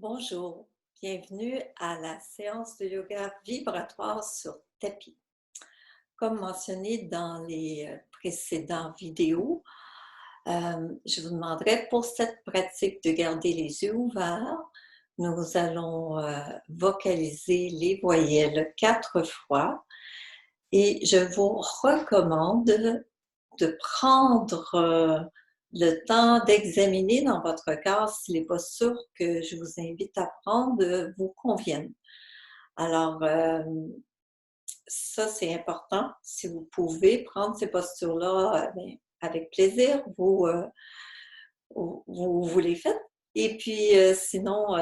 Bonjour, bienvenue à la séance de yoga vibratoire sur tapis. Comme mentionné dans les précédentes vidéos, je vous demanderai pour cette pratique de garder les yeux ouverts. Nous allons vocaliser les voyelles 4 fois et je vous recommande de prendre le temps d'examiner dans votre corps si les postures que je vous invite à prendre vous conviennent. Alors, ça, c'est important. Si vous pouvez prendre ces postures-là, avec plaisir, vous les faites. Et puis, sinon,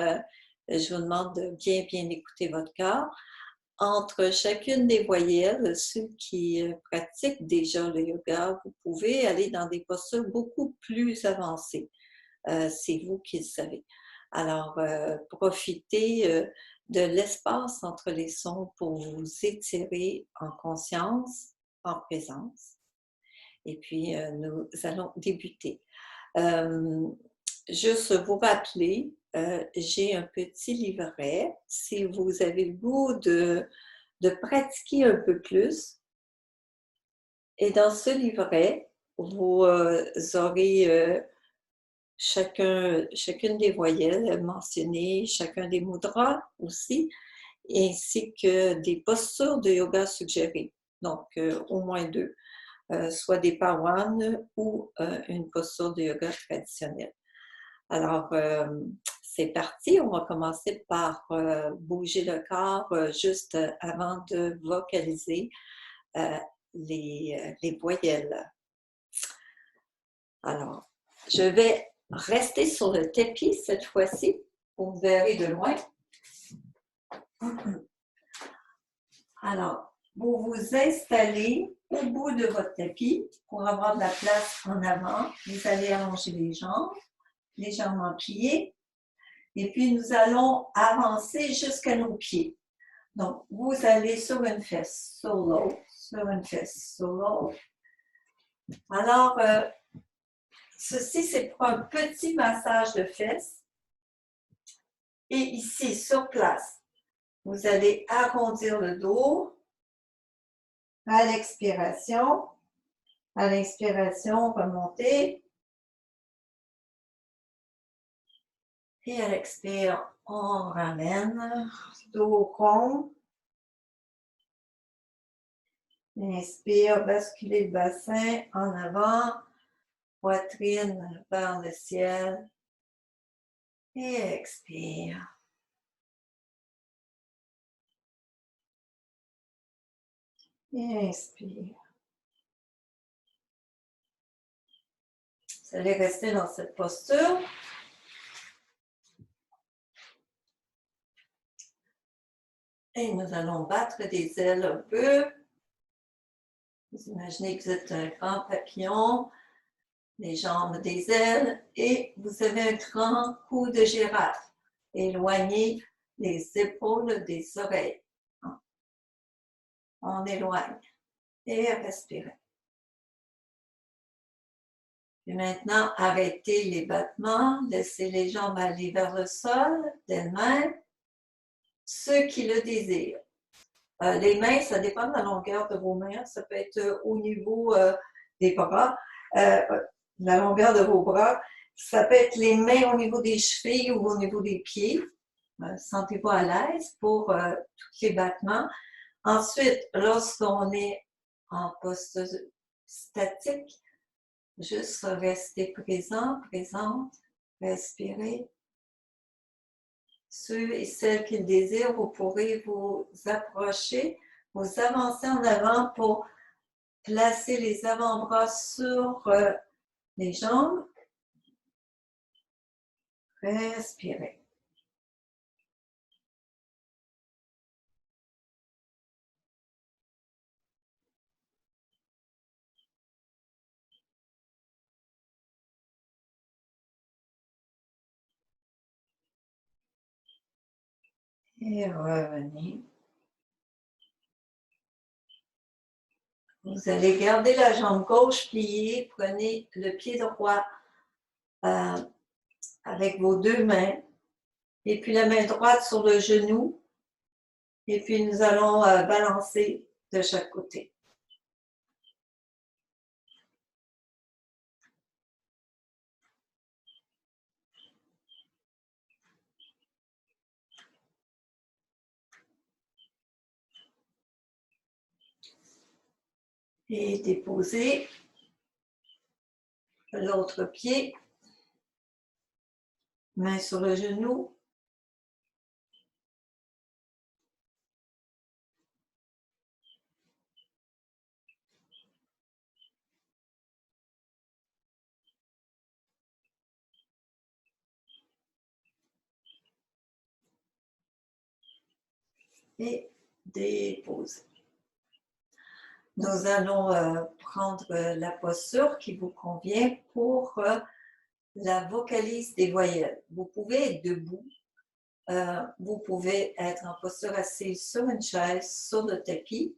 je vous demande de bien écouter votre corps. Entre chacune des voyelles, ceux qui pratiquent déjà le yoga, vous pouvez aller dans des postures beaucoup plus avancées. C'est vous qui le savez. Alors, profitez de l'espace entre les sons pour vous étirer en conscience, en présence. Et puis, nous allons débuter. Juste vous rappeler, j'ai un petit livret. Si vous avez le goût de pratiquer un peu plus, et dans ce livret, vous aurez chacune des voyelles mentionnées, chacun des mudras aussi, ainsi que des postures de yoga suggérées. Donc, au moins 2, soit des pawan ou une posture de yoga traditionnelle. Alors, c'est parti. On va commencer par bouger le corps juste avant de vocaliser les voyelles. Alors, je vais rester sur le tapis cette fois-ci. Vous verrez de loin. Alors, vous vous installez au bout de votre tapis pour avoir de la place en avant. Vous allez allonger les jambes, légèrement pliées. Et puis, nous allons avancer jusqu'à nos pieds. Donc, vous allez sur une fesse, solo, sur une fesse, solo. Alors, ceci, c'est pour un petit massage de fesses. Et ici, sur place, vous allez arrondir le dos à l'expiration. À l'inspiration, remonter. Et à l'expire, on ramène, dos rond. Inspire, basculer le bassin en avant, poitrine vers le ciel. Et expire. Et inspire. Vous allez rester dans cette posture. Et nous allons battre des ailes un peu. Vous imaginez que vous êtes un grand papillon, les jambes des ailes, et vous avez un grand cou de girafe. Éloignez les épaules des oreilles. On éloigne. Et respirez. Et maintenant, arrêtez les battements, laissez les jambes aller vers le sol d'elles-mêmes, ceux qui le désirent. Les mains, ça dépend de la longueur de vos mains, ça peut être au niveau des bras, la longueur de vos bras, ça peut être les mains au niveau des chevilles ou au niveau des pieds. Sentez-vous à l'aise pour tous les battements. Ensuite, lorsqu'on est en posture statique, juste rester présent, présente, respirer. Ceux et celles qui le désirent, vous pourrez vous approcher, vous avancer en avant pour placer les avant-bras sur les jambes. Respirez. Et revenez. Vous allez garder la jambe gauche pliée. Prenez le pied droit avec vos deux mains Et puis la main droite sur le genou. Et puis nous allons balancer de chaque côté. Et déposer l'autre pied, main sur le genou. Et déposer. Nous allons prendre la posture qui vous convient pour la vocalise des voyelles. Vous pouvez être debout, vous pouvez être en posture assise sur une chaise, sur le tapis,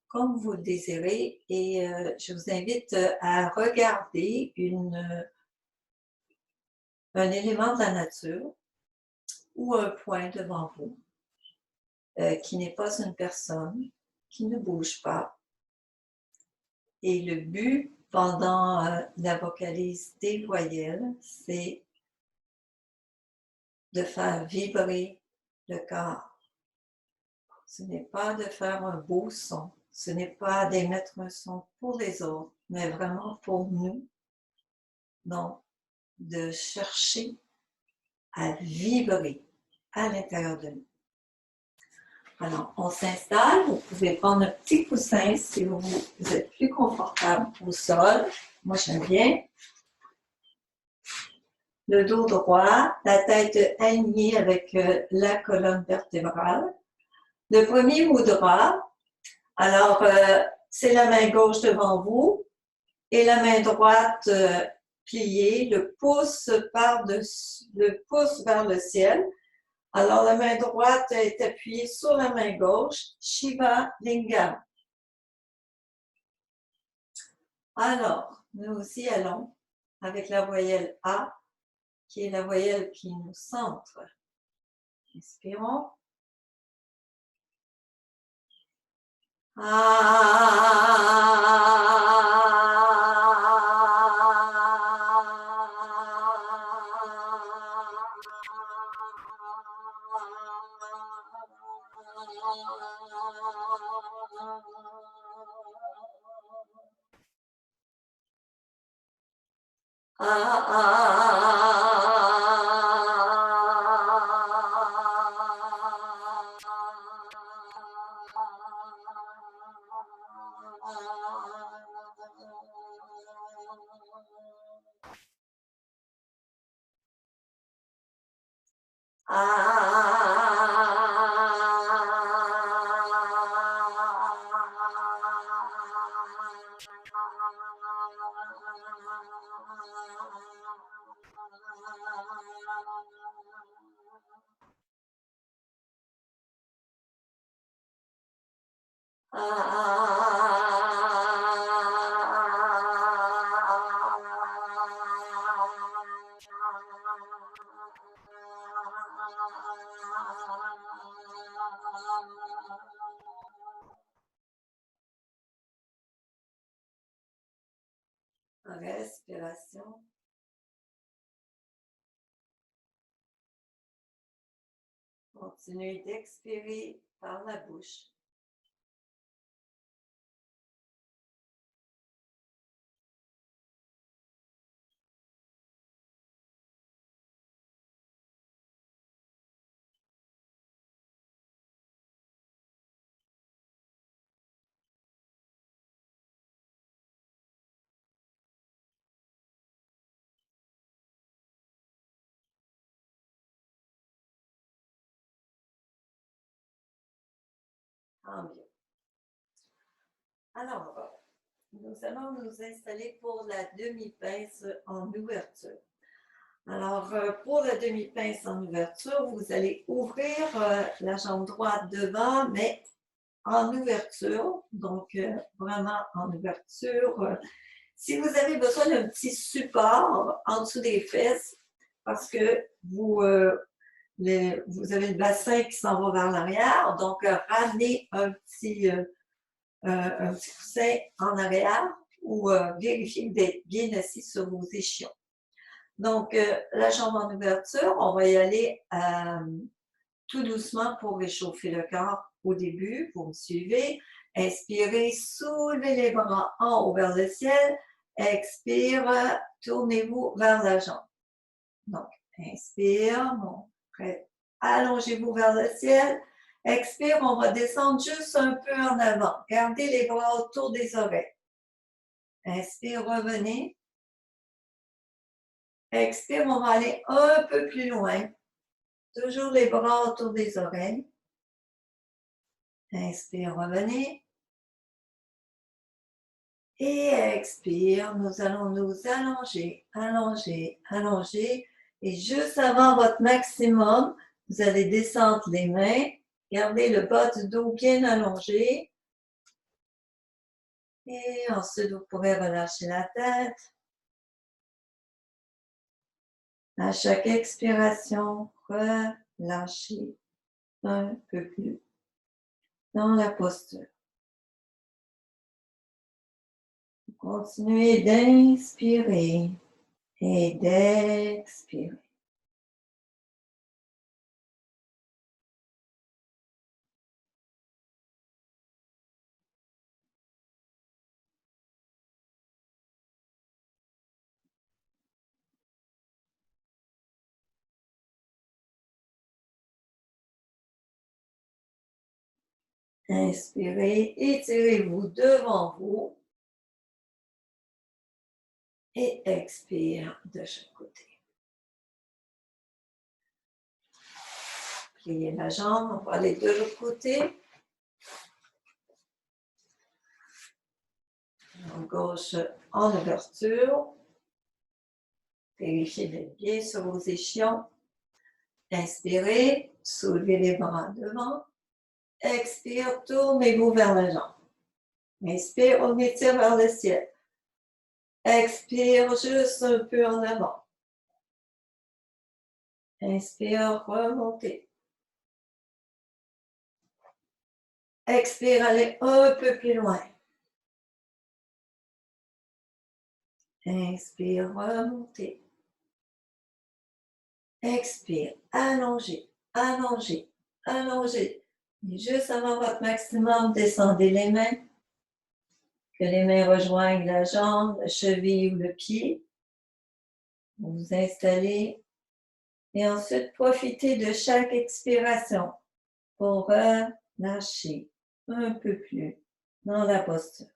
comme vous le désirez. Et je vous invite à regarder un élément de la nature ou un point devant vous qui n'est pas une personne, qui ne bouge pas. Et le but pendant la vocalise des voyelles, c'est de faire vibrer le corps. Ce n'est pas de faire un beau son, ce n'est pas d'émettre un son pour les autres, mais vraiment pour nous. Donc, de chercher à vibrer à l'intérieur de nous. Alors, on s'installe. Vous pouvez prendre un petit coussin si vous êtes plus confortable au sol. Moi, j'aime bien. Le dos droit, la tête alignée avec la colonne vertébrale. Le premier mudra, alors c'est la main gauche devant vous et la main droite pliée, le pouce par-dessus, le pouce vers le ciel. Alors la main droite est appuyée sur la main gauche, Shiva Lingam. Alors, nous aussi allons avec la voyelle A, qui est la voyelle qui nous centre. Inspirons. Respiration. Continuez d'expirer par la bouche. Tant mieux. Alors, nous allons nous installer pour la demi-pince en ouverture. Alors, pour la demi-pince en ouverture, vous allez ouvrir la jambe droite devant, mais en ouverture, donc vraiment en ouverture. Si vous avez besoin d'un petit support en dessous des fesses, parce que vous vous avez le bassin qui s'en va vers l'arrière, donc ramenez un petit coussin en arrière ou vérifiez d'être bien assis sur vos ischions. Donc, la jambe en ouverture, on va y aller tout doucement pour réchauffer le corps au début. Vous me suivez. Inspirez, soulevez les bras en haut vers le ciel. Expire, tournez-vous vers la jambe. Donc, inspire, allongez-vous vers le ciel. Expire, on va descendre juste un peu en avant. Gardez les bras autour des oreilles. Inspire, revenez. Expire, on va aller un peu plus loin. Toujours les bras autour des oreilles. Inspire, revenez. Et expire, nous allons nous allonger, allonger, allonger. Et juste avant votre maximum, vous allez descendre les mains. Gardez le bas du dos bien allongé. Et ensuite, vous pourrez relâcher la tête. À chaque expiration, relâchez un peu plus dans la posture. Continuez d'inspirer et d'expirer. Inspirez, étirez-vous devant vous et expire de chaque côté. Pliez la jambe, on va aller de l'autre côté. En gauche en ouverture. Vérifiez d'être bien sur vos ischions. Inspirez, soulevez les bras devant. Expire, tournez-vous vers la jambe. Inspire, on étire vers le ciel. Expire juste un peu en avant. Inspire, remontez. Expire, allez un peu plus loin. Inspire, remontez. Expire, allongez, allongez, allongez. Et juste avant votre maximum, descendez les mains. Que les mains rejoignent la jambe, la cheville ou le pied. Vous vous installez. Et ensuite, profitez de chaque expiration pour relâcher un peu plus dans la posture.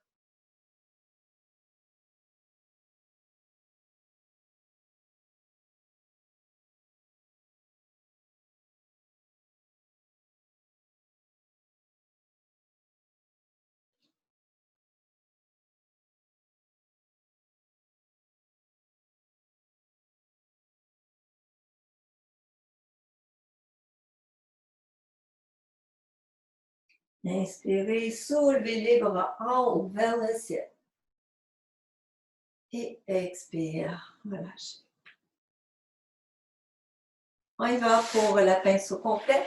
Inspirez, soulevez les bras en haut vers le ciel. Et expire, relâchez. On y va pour la pince au complet.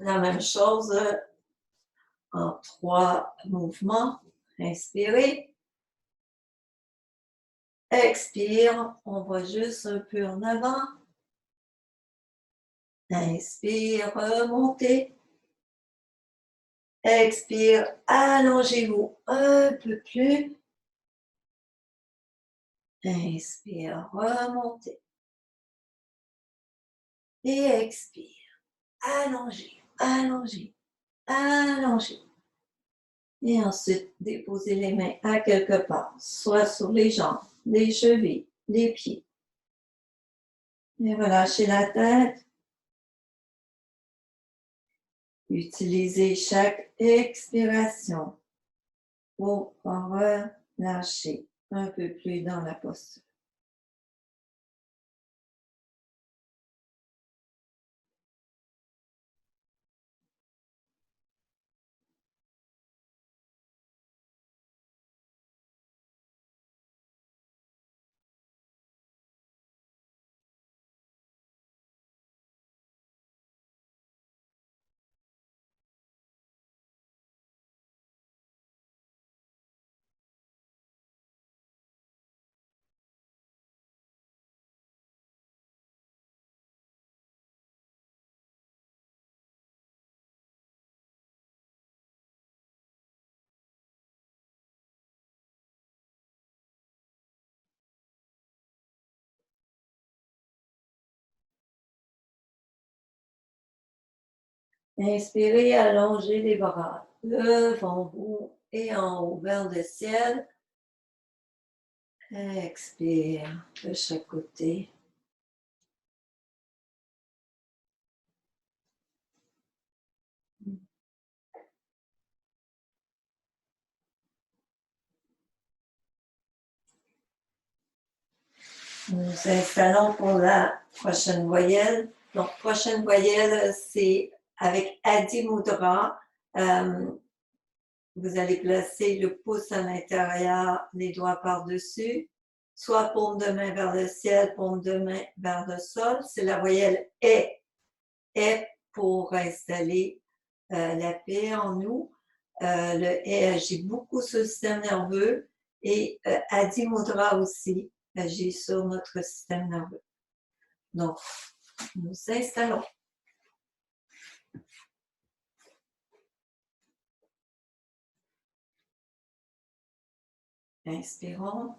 La même chose en 3 mouvements. Inspirez. Expire, on va juste un peu en avant. Inspire, remontez. Expire, allongez-vous un peu plus. Inspire, remontez. Et expire, allongez, allongez, allongez. Et ensuite, déposez les mains à quelque part, soit sur les jambes, les chevilles, les pieds. Et relâchez la tête. Utilisez chaque expiration pour relâcher un peu plus dans la posture. Inspirez, allongez les bras devant vous et en haut vers le ciel. Expire de chaque côté. Nous nous installons pour la prochaine voyelle. Donc, prochaine voyelle, c'est avec Adi Mudra. Vous allez placer le pouce à l'intérieur, les doigts par-dessus, soit paume de main vers le ciel, paume de main vers le sol. C'est la voyelle est. Est pour installer la paix en nous. Le est agit beaucoup sur le système nerveux et Adi Mudra aussi agit sur notre système nerveux. Donc, nous installons. Inspirons.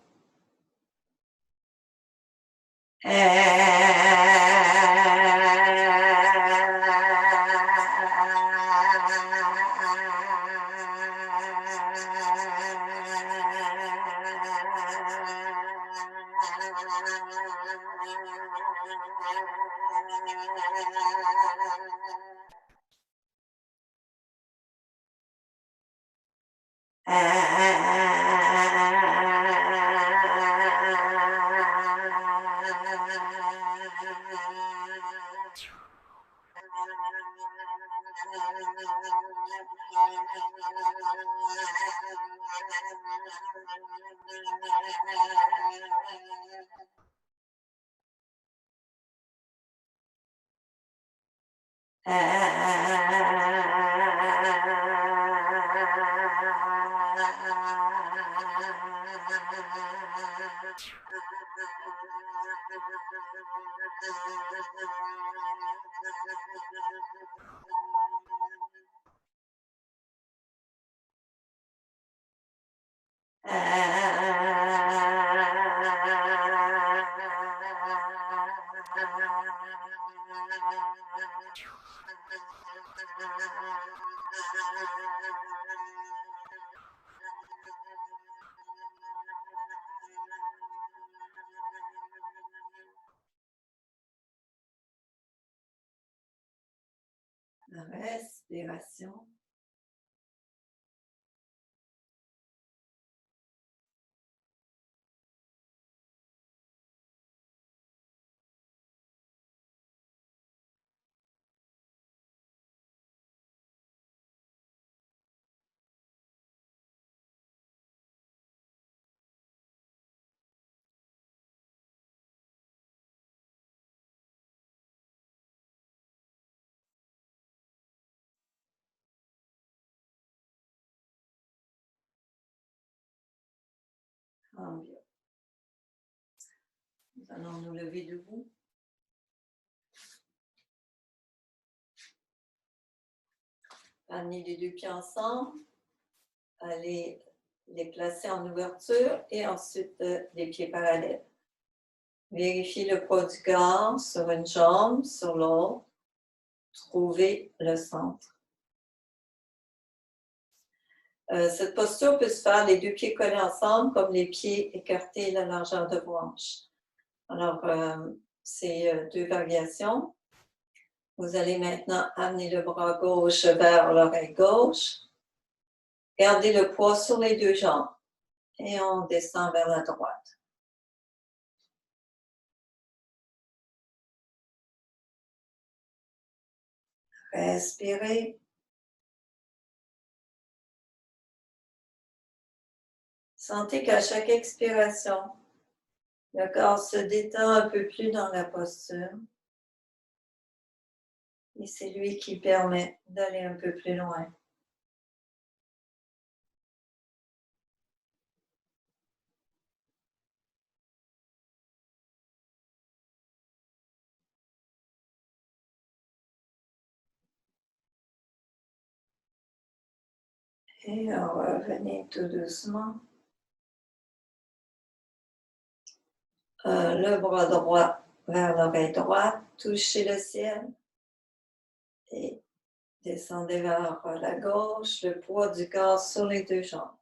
Respiration. Bien. Nous allons nous lever debout. Amener les deux pieds ensemble. Allez les placer en ouverture et ensuite les pieds parallèles. Vérifiez le poids du corps sur une jambe, sur l'autre. Trouvez le centre. Cette posture peut se faire les deux pieds collés ensemble, comme les pieds écartés la largeur de vos hanches. Alors, c'est deux variations. Vous allez maintenant amener le bras gauche vers l'oreille gauche. Gardez le poids sur les deux jambes et on descend vers la droite. Respirez. Sentez qu'à chaque expiration, le corps se détend un peu plus dans la posture. Et c'est lui qui permet d'aller un peu plus loin. Et on va revenir tout doucement. Le bras droit vers l'oreille droite, touchez le ciel. Et Descendez vers la gauche, le poids du corps sur les deux jambes.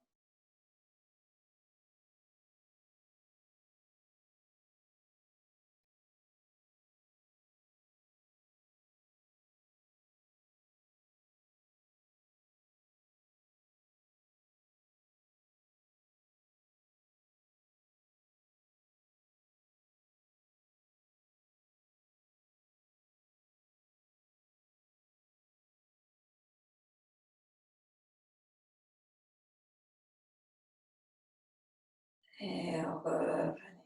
Et revenez.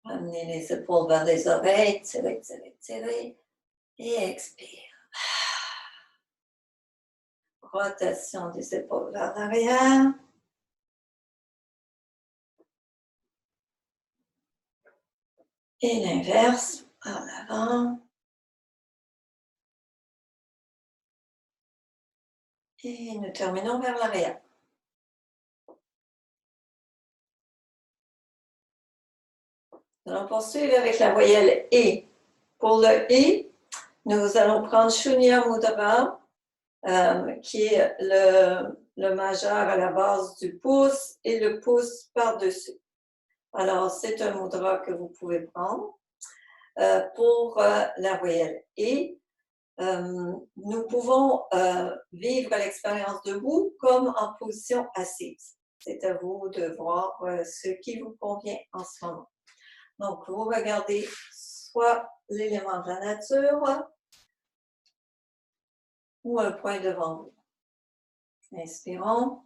Amenez les épaules vers les oreilles, tirez, tirez, tirez. Et expire. Rotation des épaules vers l'arrière. Et l'inverse, en avant. Et nous terminons vers l'arrière. Nous allons poursuivre avec la voyelle E. Pour le E, nous allons prendre Shunya Mudra, qui est le majeur à la base du pouce et le pouce par-dessus. Alors, c'est un mudra que vous pouvez prendre. Pour la voyelle E, nous pouvons vivre l'expérience debout comme en position assise. C'est à vous de voir ce qui vous convient en ce moment. Donc, vous regardez soit l'élément de la nature ou un point devant vous. Inspirons.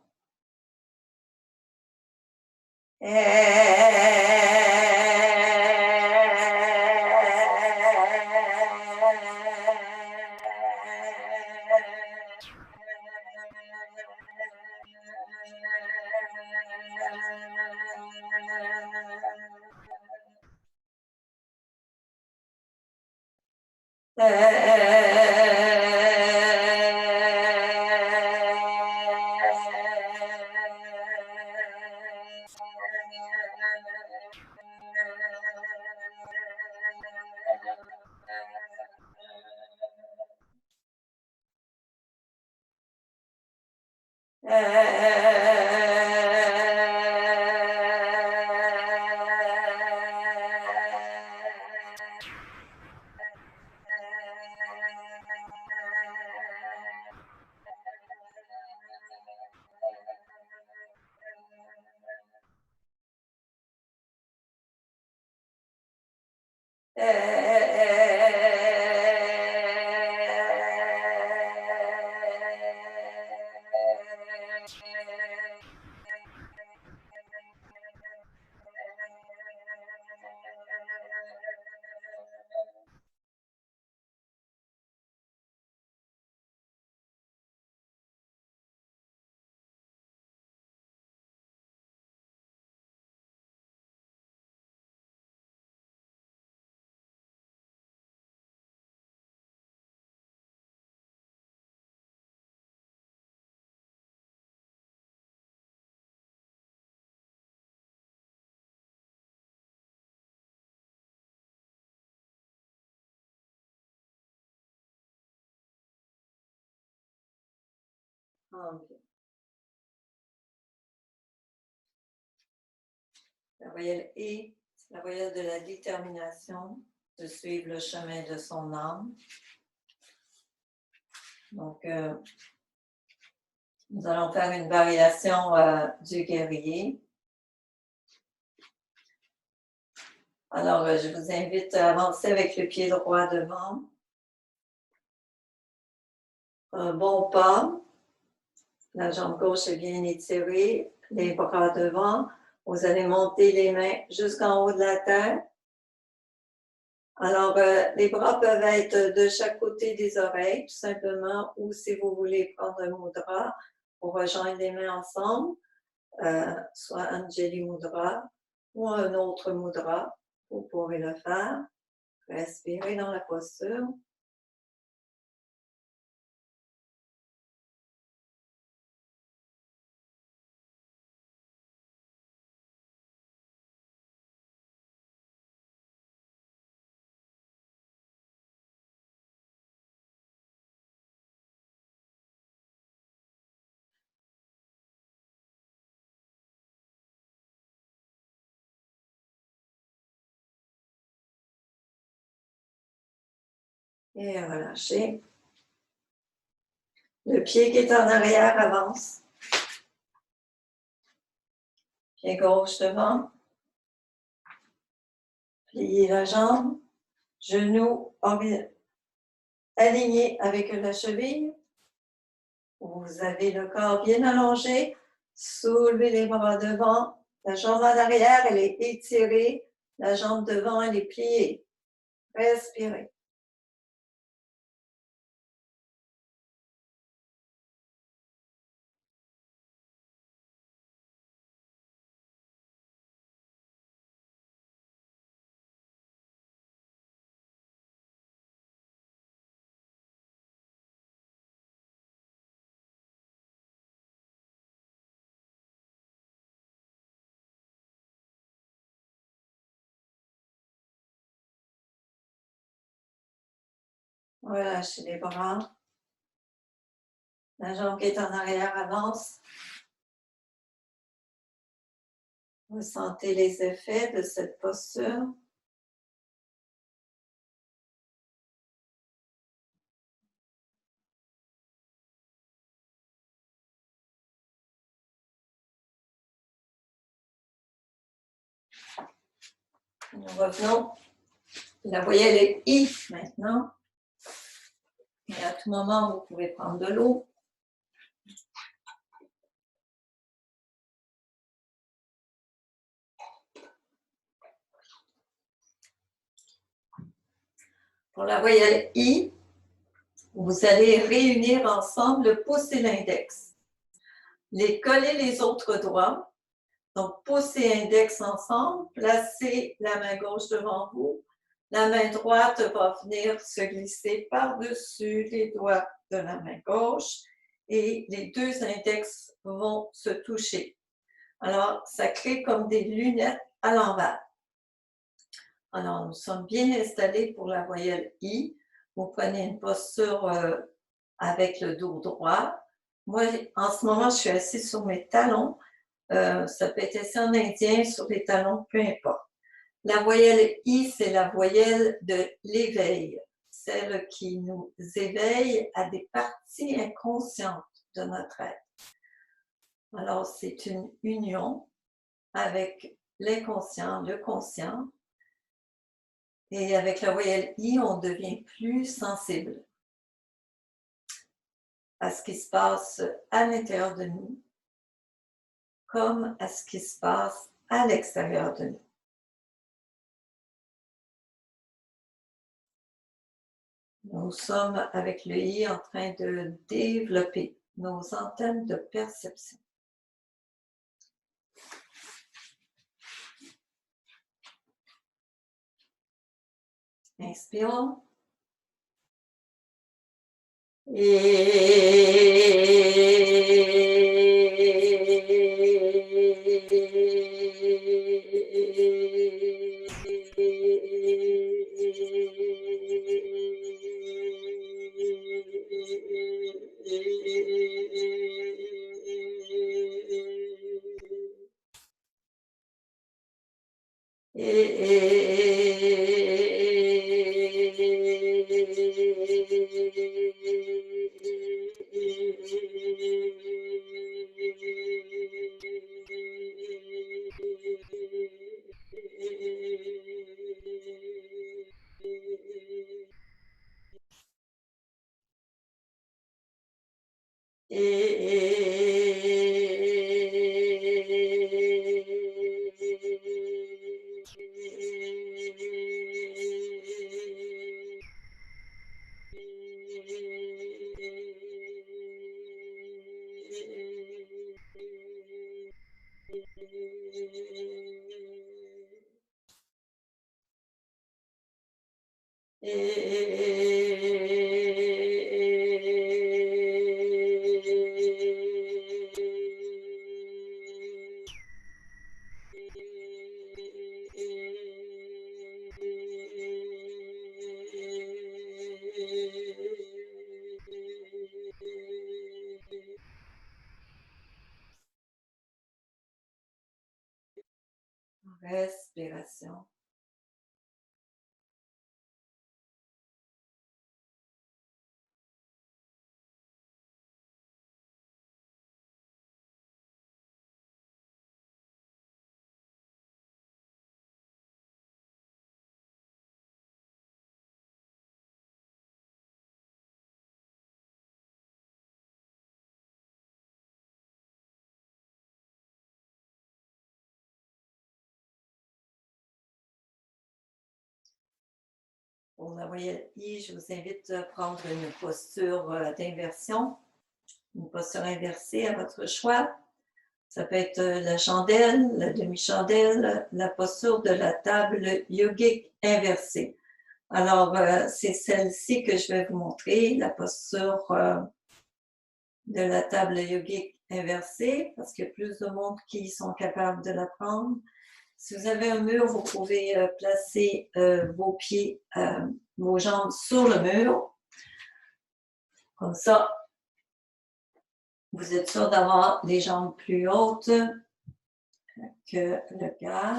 La voyelle E, c'est la voyelle de la détermination de suivre le chemin de son âme. Donc, nous allons faire une variation du guerrier. Alors, je vous invite à avancer avec le pied droit devant. Un bon pas. La jambe gauche est bien étirée, les bras devant. Vous allez monter les mains jusqu'en haut de la tête. Alors, les bras peuvent être de chaque côté des oreilles, tout simplement, ou si vous voulez prendre un mudra pour rejoindre les mains ensemble, soit Anjali Mudra ou un autre mudra, vous pourrez le faire. Respirez dans la posture. Et relâchez. Le pied qui est en arrière avance. Pied gauche devant. Pliez la jambe. Genou aligné avec la cheville. Vous avez le corps bien allongé. Soulevez les bras devant. La jambe en arrière, elle est étirée. La jambe devant, elle est pliée. Respirez. Relâchez les bras. La jambe qui est en arrière avance. Ressentez les effets de cette posture. Nous revenons. La voyelle est I maintenant. Et à tout moment, vous pouvez prendre de l'eau. Pour la voyelle I, vous allez réunir ensemble le pouce et l'index. Les coller les autres doigts. Donc, pouce et index ensemble. Placez la main gauche devant vous. La main droite va venir se glisser par-dessus les doigts de la main gauche et les deux index vont se toucher. Alors, ça crée comme des lunettes à l'envers. Alors, nous sommes bien installés pour la voyelle I. Vous prenez une posture avec le dos droit. Moi, en ce moment, je suis assise sur mes talons. Ça peut être assis en indien, sur les talons, peu importe. La voyelle I, c'est la voyelle de l'éveil, celle qui nous éveille à des parties inconscientes de notre être. Alors, c'est une union avec l'inconscient, le conscient. Et avec la voyelle I, on devient plus sensible à ce qui se passe à l'intérieur de nous, comme à ce qui se passe à l'extérieur de nous. Nous sommes, avec le I, en train de développer nos antennes de perception. Inspirons. Respiration. Pour la voyelle I, je vous invite à prendre une posture d'inversion, une posture inversée à votre choix. Ça peut être la chandelle, la demi-chandelle, la posture de la table yogique inversée. Alors, c'est celle-ci que je vais vous montrer, la posture de la table yogique inversée, parce qu'il y a plus de monde qui sont capables de la prendre. Si vous avez un mur, vous pouvez placer vos pieds, vos jambes sur le mur. Comme ça, vous êtes sûr d'avoir les jambes plus hautes que le cœur.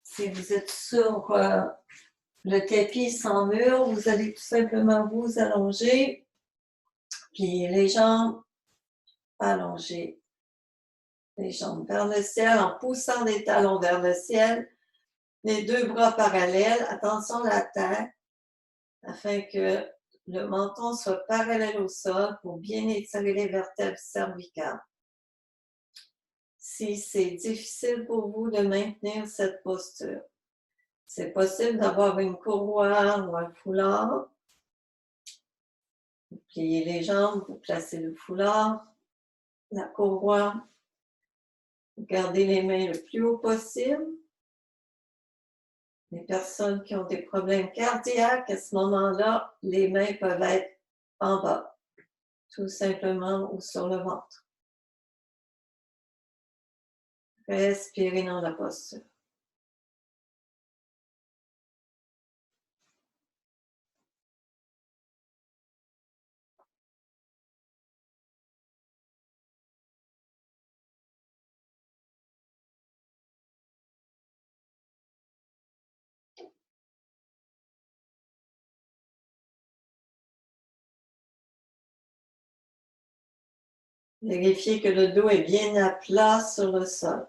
Si vous êtes sur le tapis sans mur, vous allez tout simplement vous allonger, plier les jambes, allonger les jambes vers le ciel en poussant les talons vers le ciel, les deux bras parallèles, attention à la tête, afin que le menton soit parallèle au sol pour bien étirer les vertèbres cervicales. Si c'est difficile pour vous de maintenir cette posture, c'est possible d'avoir une courroie ou un foulard. Vous pliez les jambes, vous placez le foulard, la courroie, vous gardez les mains le plus haut possible. Les personnes qui ont des problèmes cardiaques, à ce moment-là, les mains peuvent être en bas, tout simplement, ou sur le ventre. Respirez dans la posture. Vérifiez que le dos est bien à plat sur le sol.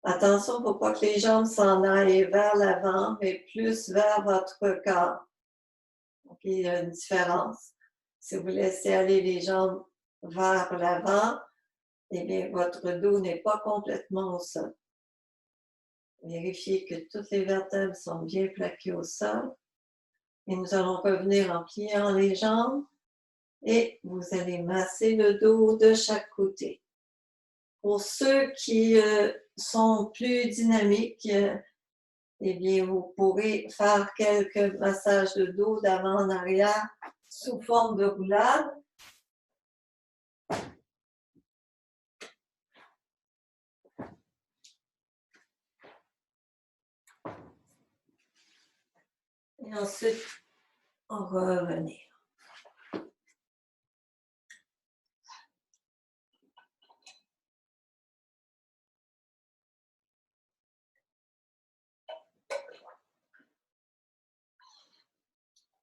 Attention pour pas que les jambes s'en aillent vers l'avant, mais plus vers votre corps. Donc, il y a une différence. Si vous laissez aller les jambes vers l'avant, eh bien, votre dos n'est pas complètement au sol. Vérifiez que toutes les vertèbres sont bien plaquées au sol. Et nous allons revenir en pliant les jambes et vous allez masser le dos de chaque côté. Pour ceux qui sont plus dynamiques, eh bien, vous pourrez faire quelques massages de dos d'avant en arrière sous forme de roulade. Et ensuite, on va revenir.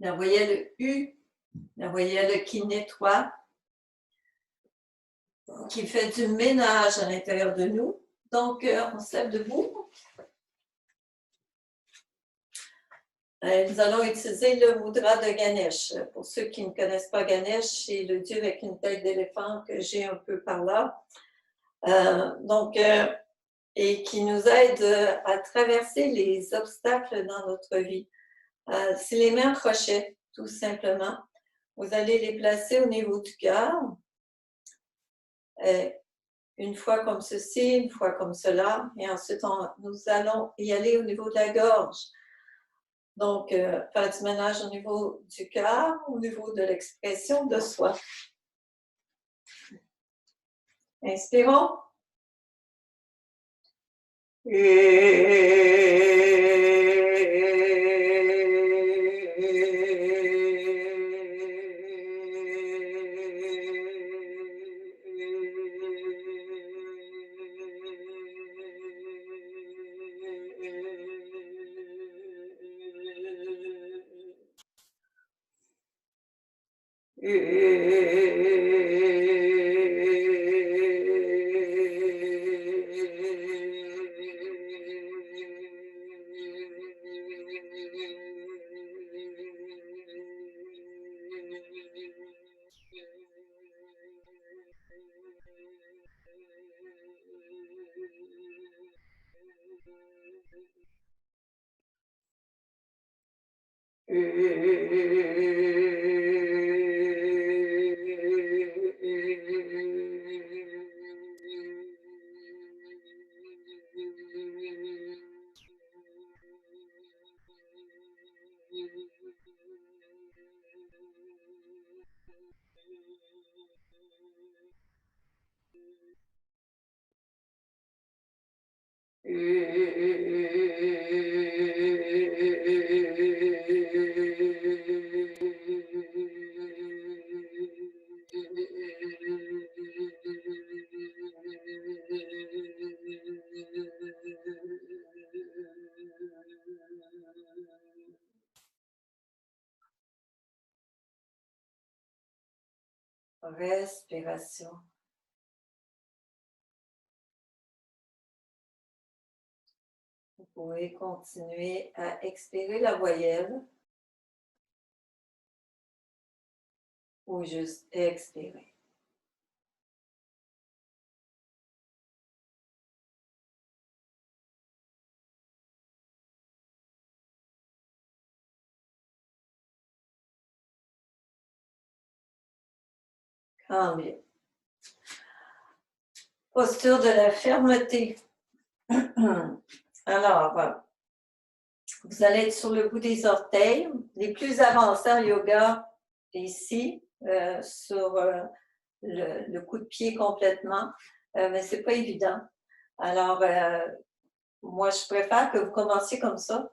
La voyelle U, la voyelle qui nettoie, qui fait du ménage à l'intérieur de nous. Donc, on se lève debout. Nous allons utiliser le mudra de Ganesh. Pour ceux qui ne connaissent pas Ganesh, c'est le dieu avec une tête d'éléphant que j'ai un peu par là. Et qui nous aide à traverser les obstacles dans notre vie. C'est les mains en crochet, tout simplement. Vous allez les placer au niveau du cœur. Une fois comme ceci, une fois comme cela. Et ensuite, nous allons y aller au niveau de la gorge. Donc, faire du ménage au niveau du cœur, au niveau de l'expression de soi. Inspirons. Respiration. Vous pouvez continuer à expirer la voyelle ou juste expirer. Quand bien. Posture de la fermeté. Alors, vous allez être sur le bout des orteils. Les plus avancés en yoga, ici, sur le coup de pied complètement, mais ce n'est pas évident. Alors, moi, je préfère que vous commenciez comme ça.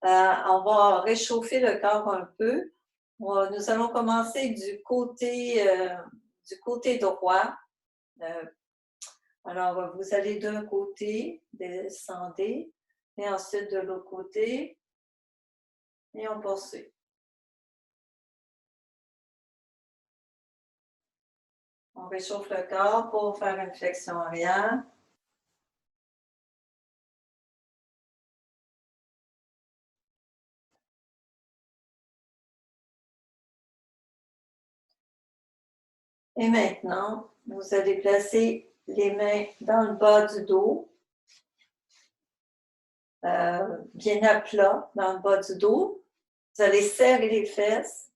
On va réchauffer le corps un peu. Nous allons commencer du côté droit. Alors, vous allez d'un côté, descendez, et ensuite de l'autre côté, et on poursuit. On réchauffe le corps pour faire une flexion arrière. Et maintenant, vous allez placer les mains dans le bas du dos, bien à plat dans le bas du dos. Vous allez serrer les fesses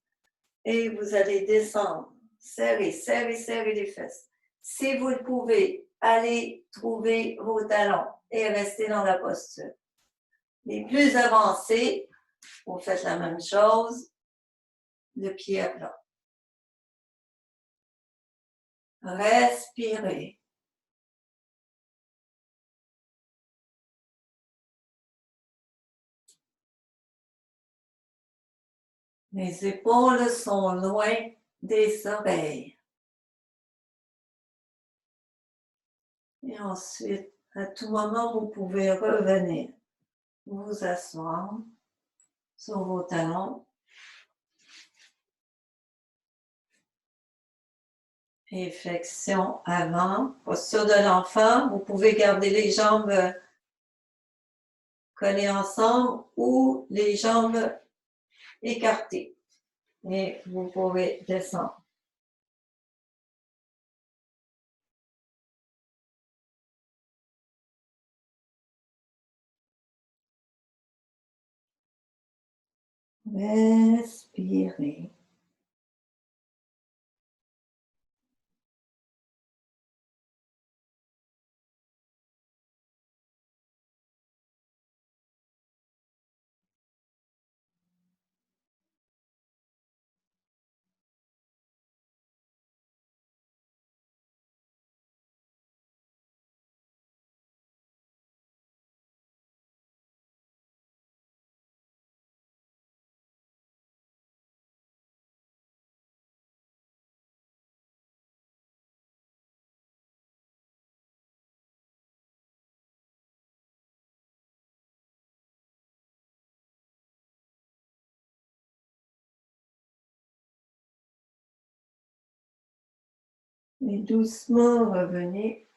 et vous allez descendre. Serrer, serrer, serrer les fesses. Si vous le pouvez, allez trouver vos talons et restez dans la posture. Les plus avancés, vous faites la même chose, le pied à plat. Respirez. Les épaules sont loin des oreilles. Et ensuite, à tout moment, vous pouvez revenir, vous asseoir sur vos talons. Et flexion avant, posture de l'enfant. Vous pouvez garder les jambes collées ensemble ou les jambes écartées. Et vous pouvez descendre. Respirez. Et doucement revenez.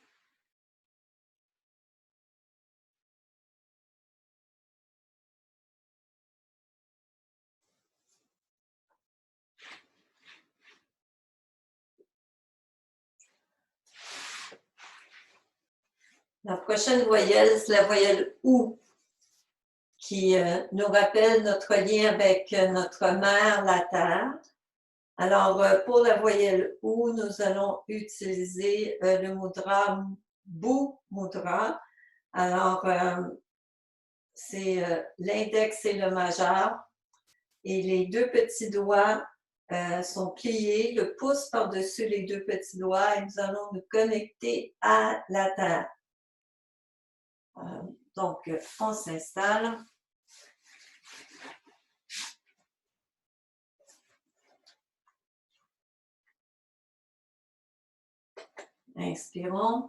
La prochaine voyelle, c'est la voyelle OU, qui nous rappelle notre lien avec notre mère, la Terre. Alors, pour la voyelle OU, nous allons utiliser le mudra Bu Mudra. Alors, c'est l'index et le majeur. Et les deux petits doigts sont pliés, le pouce par-dessus les deux petits doigts, et nous allons nous connecter à la Terre. Donc, on s'installe. Inspirons.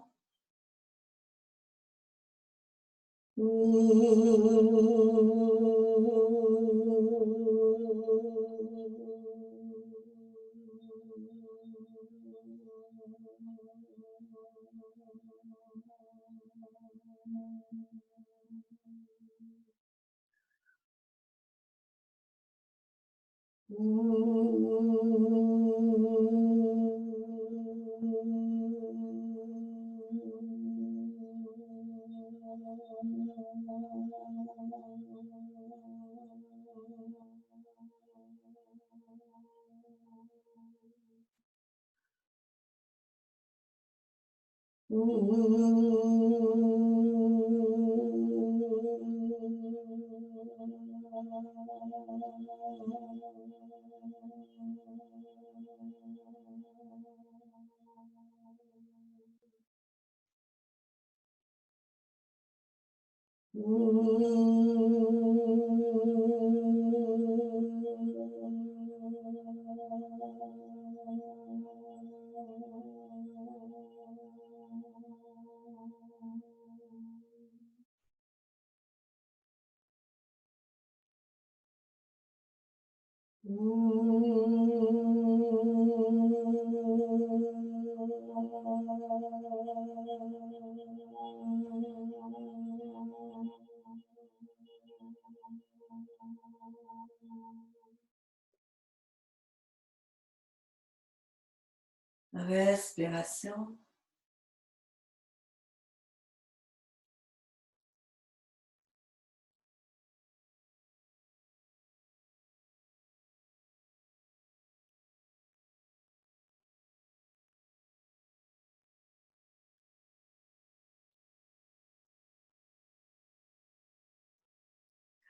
Respiration.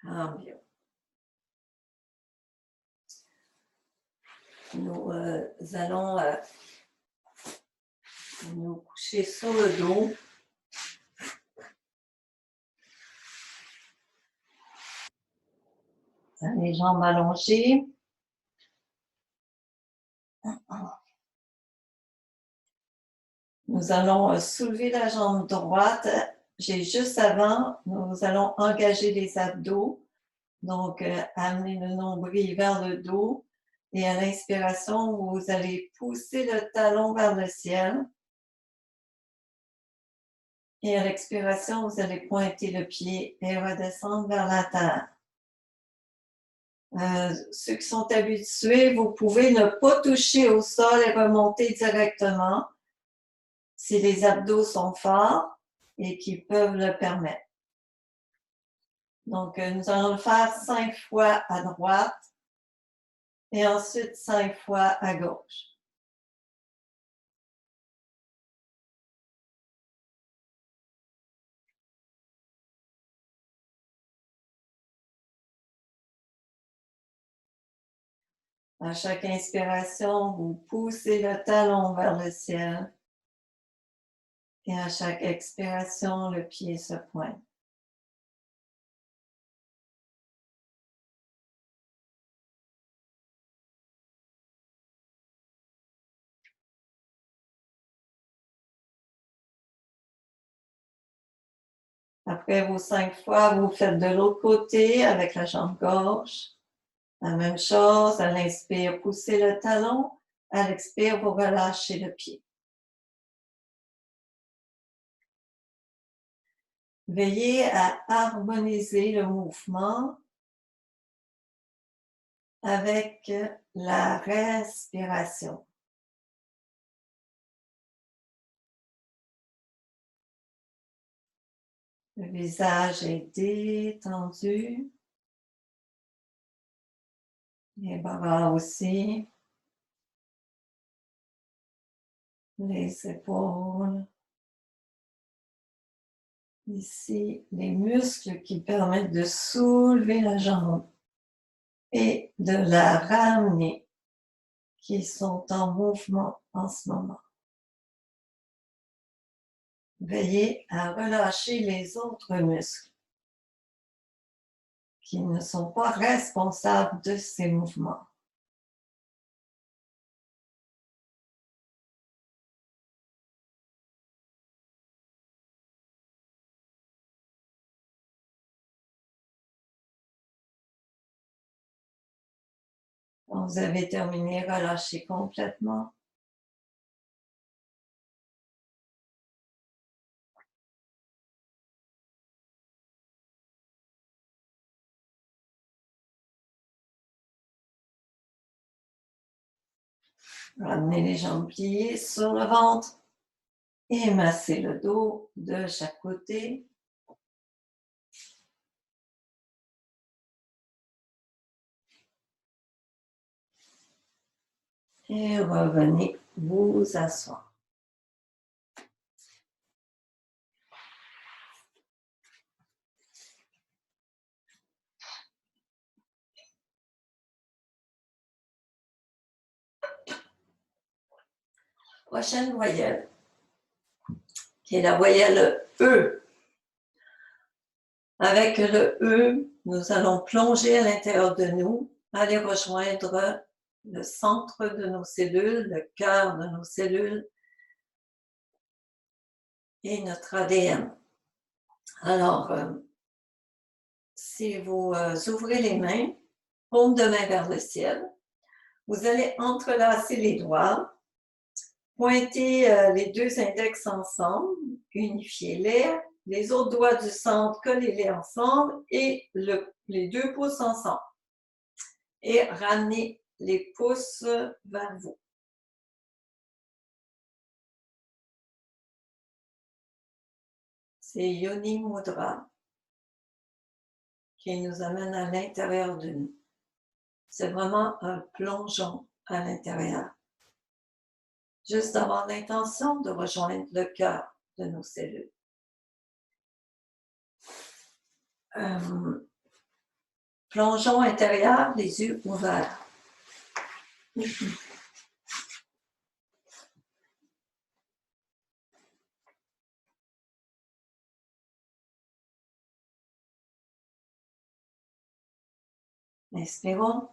Cambio. Nous allons nous coucher sur le dos. Les jambes allongées. Nous allons soulever la jambe droite. J'ai juste avant, nous allons engager les abdos. Donc, amener le nombril vers le dos. Et à l'inspiration, vous allez pousser le talon vers le ciel. Et à l'expiration, vous allez pointer le pied et redescendre vers la terre. Ceux qui sont habitués, vous pouvez ne pas toucher au sol et remonter directement si les abdos sont forts et qui peuvent le permettre. Donc, nous allons le faire 5 fois à droite et ensuite 5 fois à gauche. À chaque inspiration, vous poussez le talon vers le ciel. Et à chaque expiration, le pied se pointe. Après vos 5 fois, vous faites de l'autre côté avec la jambe gauche. La même chose, à l'inspire, poussez le talon. À l'expire, vous relâchez le pied. Veillez à harmoniser le mouvement avec la respiration. Le visage est détendu. Les bras aussi. Les épaules. Ici, les muscles qui permettent de soulever la jambe et de la ramener, qui sont en mouvement en ce moment. Veillez à relâcher les autres muscles qui ne sont pas responsables de ces mouvements. Quand vous avez terminé, relâchez complètement. Ramenez les jambes pliées sur le ventre et massez le dos de chaque côté. Et revenez vous asseoir. Prochaine voyelle, qui est la voyelle E. Avec le E, nous allons plonger à l'intérieur de nous, aller rejoindre le centre de nos cellules, le cœur de nos cellules et notre ADN. Alors, si vous ouvrez les mains, paume de main vers le ciel, vous allez entrelacer les doigts, pointer les deux index ensemble, unifiez-les, les autres doigts du centre, collez-les ensemble et les deux pouces ensemble. Et ramenez les pouces vers vous. C'est Yoni Mudra qui nous amène à l'intérieur de nous. C'est vraiment un plongeon à l'intérieur. Juste d'avoir l'intention de rejoindre le cœur de nos cellules. Plongeon intérieur, les yeux ouverts. Inspirons.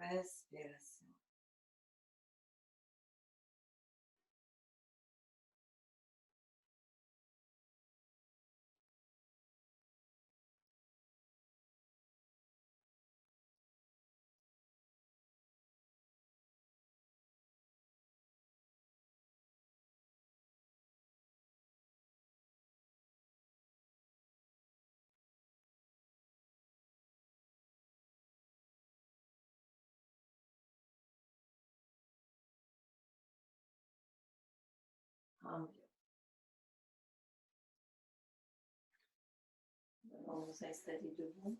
Respiration. Tant mieux. Nous allons vous installer debout.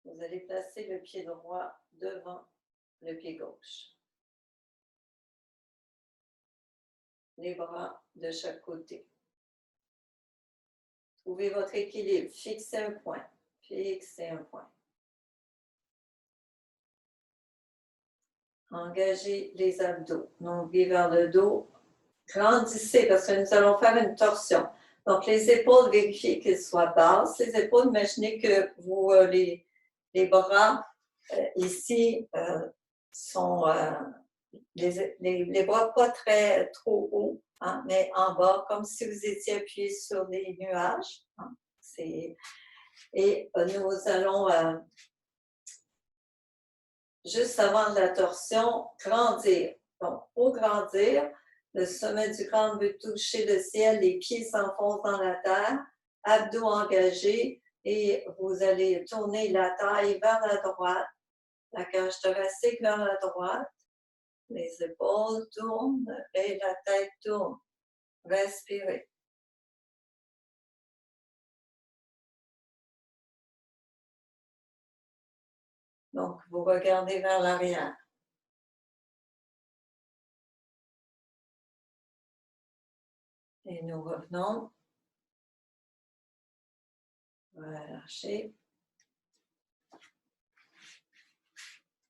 Vous allez placer le pied droit devant le pied gauche. Les bras de chaque côté. Trouvez votre équilibre. Fixez un point. Fixez un point. Engagez les abdos. Nombril vers le dos. Grandissez parce que nous allons faire une torsion. Donc, les épaules, vérifiez qu'elles soient basses. Les épaules, imaginez que vous, les bras ici sont les bras pas trop hauts, hein, mais en bas, comme si vous étiez appuyé sur des nuages. Hein, et nous allons, juste avant la torsion, grandir. Donc, pour grandir, le sommet du crâne veut toucher le ciel, les pieds s'enfoncent dans la terre, abdos engagés, et vous allez tourner la taille vers la droite, la cage thoracique vers la droite, les épaules tournent et la tête tourne. Respirez. Donc, vous regardez vers l'arrière. Et nous revenons. Relâchez.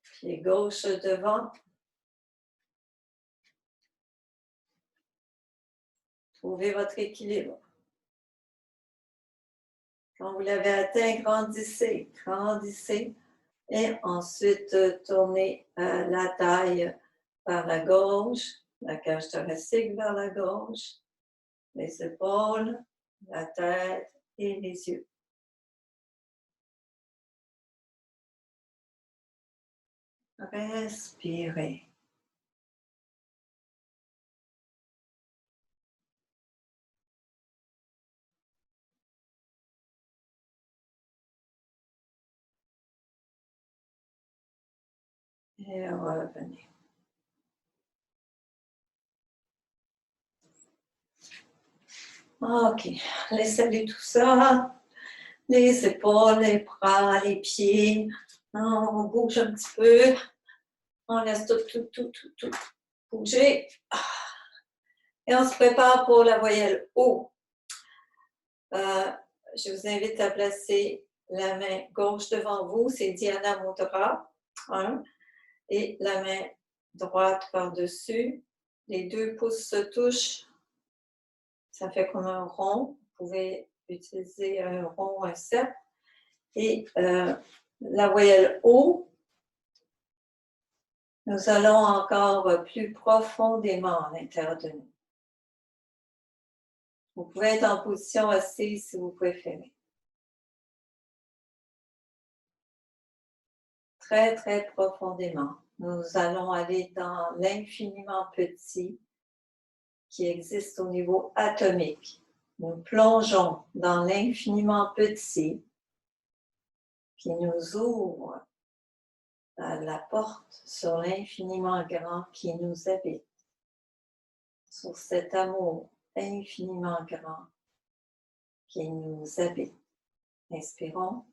Pied gauche devant. Trouvez votre équilibre. Quand vous l'avez atteint, grandissez, grandissez. Et ensuite, tournez la taille vers la gauche, la cage thoracique vers la gauche, les épaules, la tête et les yeux. Respirez. Et revenez. Ok, laissez aller tout ça. Les épaules, les bras, les pieds. On bouge un petit peu. On laisse tout bouger. Et on se prépare pour la voyelle O. Je vous invite à placer la main gauche devant vous, c'est Dhyana Mudra. Hein, et la main droite par-dessus. Les deux pouces se touchent. Ça fait comme un rond. Vous pouvez utiliser un rond, un cercle. Et la voyelle O, nous allons encore plus profondément à l'intérieur de nous. Vous pouvez être en position assise si vous préférez. Très, très profondément. Nous allons aller dans l'infiniment petit qui existe au niveau atomique. Nous plongeons dans l'infiniment petit qui nous ouvre la porte sur l'infiniment grand qui nous habite, sur cet amour infiniment grand qui nous habite. Inspirons.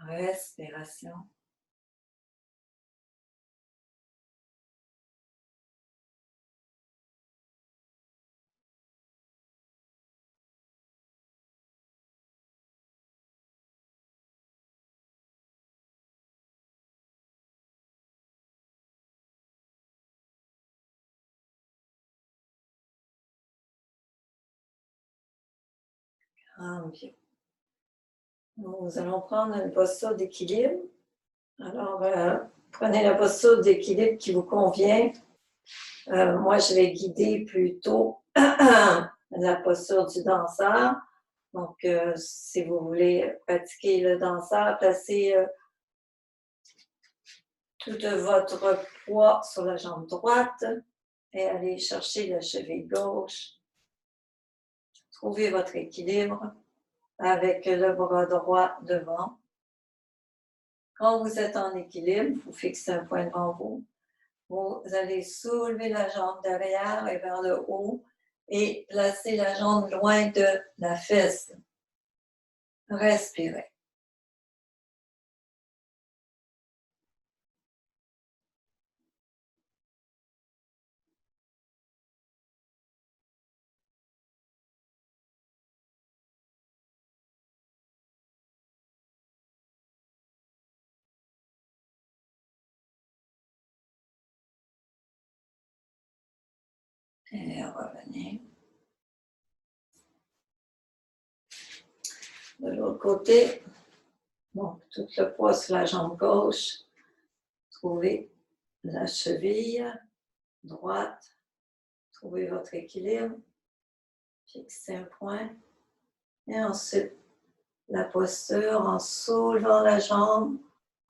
Respiration. Bien. Nous allons prendre une posture d'équilibre. Alors, prenez la posture d'équilibre qui vous convient. Moi, je vais guider plutôt la posture du danseur. Donc, si vous voulez pratiquer le danseur, placez tout votre poids sur la jambe droite et allez chercher la cheville gauche. Trouvez votre équilibre avec le bras droit devant. Quand vous êtes en équilibre, vous fixez un point devant vous. Vous allez soulever la jambe derrière et vers le haut et placer la jambe loin de la fesse. Respirez. Et revenez. De l'autre côté, donc tout le poids sur la jambe gauche. Trouvez la cheville droite. Trouvez votre équilibre. Fixez un point. Et ensuite, la posture en soulevant la jambe,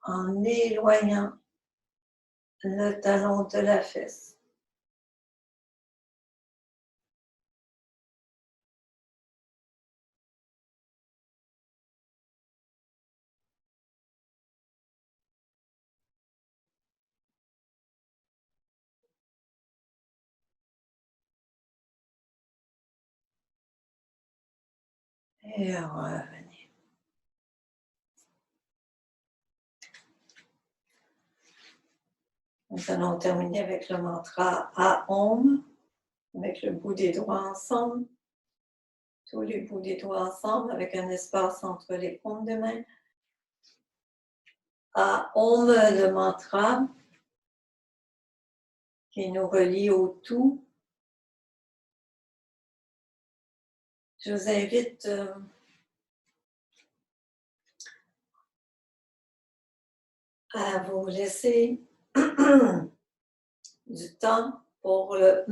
en éloignant le talon de la fesse. Et revenez. Nous allons terminer avec le mantra Aum, avec le bout des doigts ensemble. Tous les bouts des doigts ensemble avec un espace entre les paumes de main. Aum, le mantra qui nous relie au tout. Je vous invite à vous laisser du temps pour le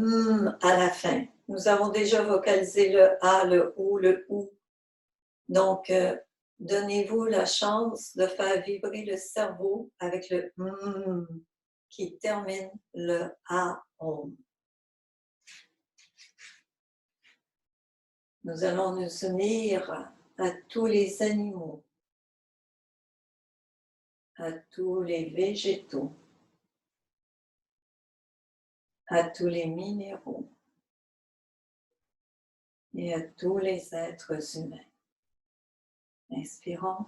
à la fin. Nous avons déjà vocalisé le A, le OU. Donc, donnez-vous la chance de faire vibrer le cerveau avec le qui termine le A-OM. Nous allons nous unir à tous les animaux, à tous les végétaux, à tous les minéraux et à tous les êtres humains. Inspirons.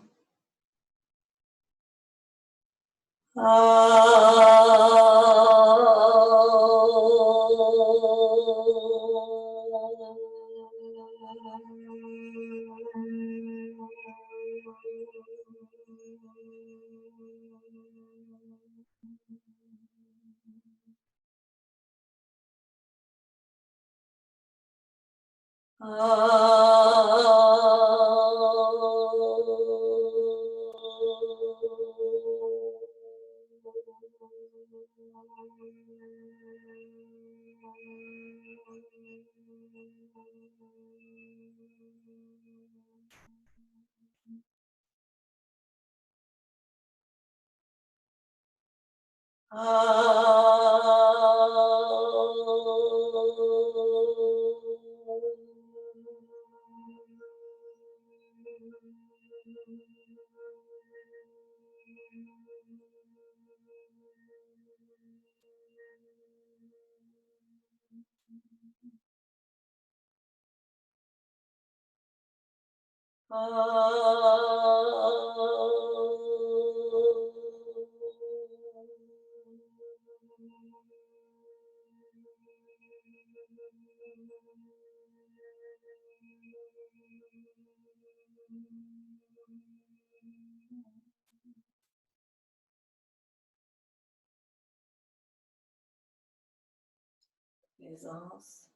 Présence.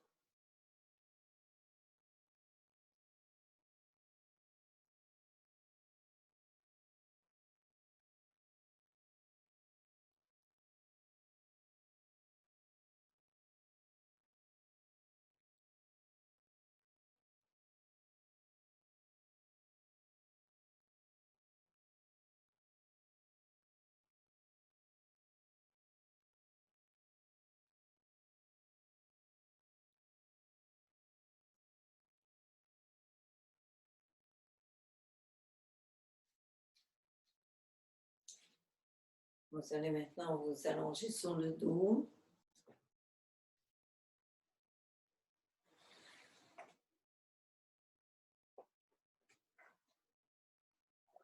Vous allez maintenant vous allonger sur le dos.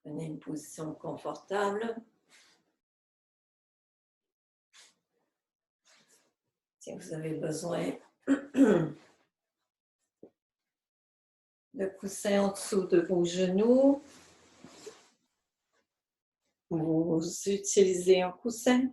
Prenez une position confortable. Si vous avez besoin de coussin en dessous de vos genoux, vous utilisez un coussin.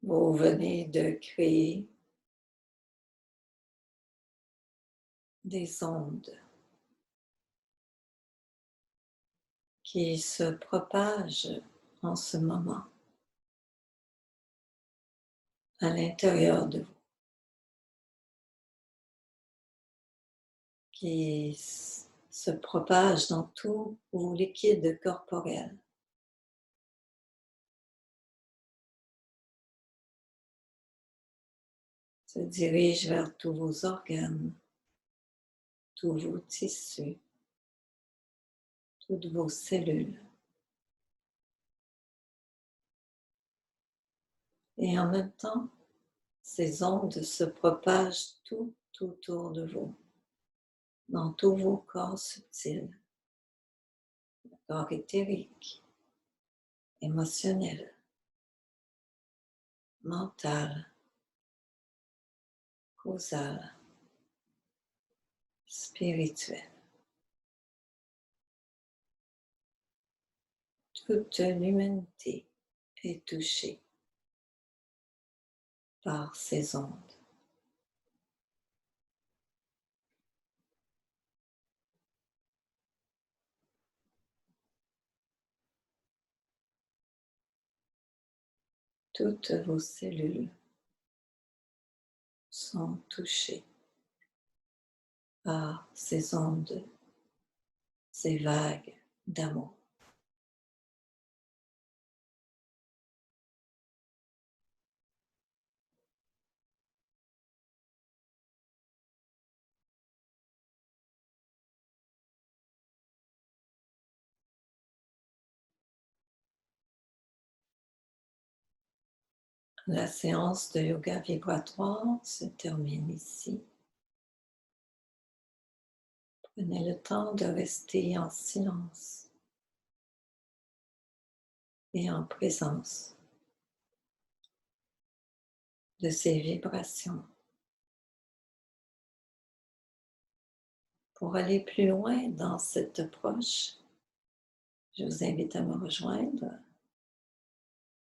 Vous venez de créer des ondes qui se propagent en ce moment à l'intérieur de vous, qui se propagent dans tous vos liquides corporels. Se dirige vers tous vos organes, tous vos tissus, toutes vos cellules. Et en même temps, ces ondes se propagent tout autour de vous, dans tous vos corps subtils, le corps éthérique, émotionnel, mental, causal, spirituel. Toute l'humanité est touchée par ces ondes. Toutes vos cellules sont touchées par ces ondes, ces vagues d'amour. La séance de yoga vibratoire se termine ici. Prenez le temps de rester en silence et en présence de ces vibrations. Pour aller plus loin dans cette approche, je vous invite à me rejoindre,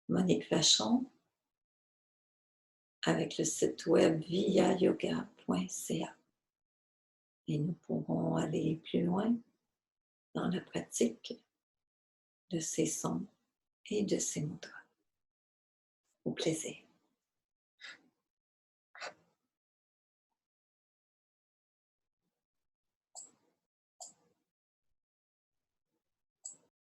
Monique Vachon, avec le site web viayoga.ca. Et nous pourrons aller plus loin dans la pratique de ces sons et de ces mudras. Au plaisir.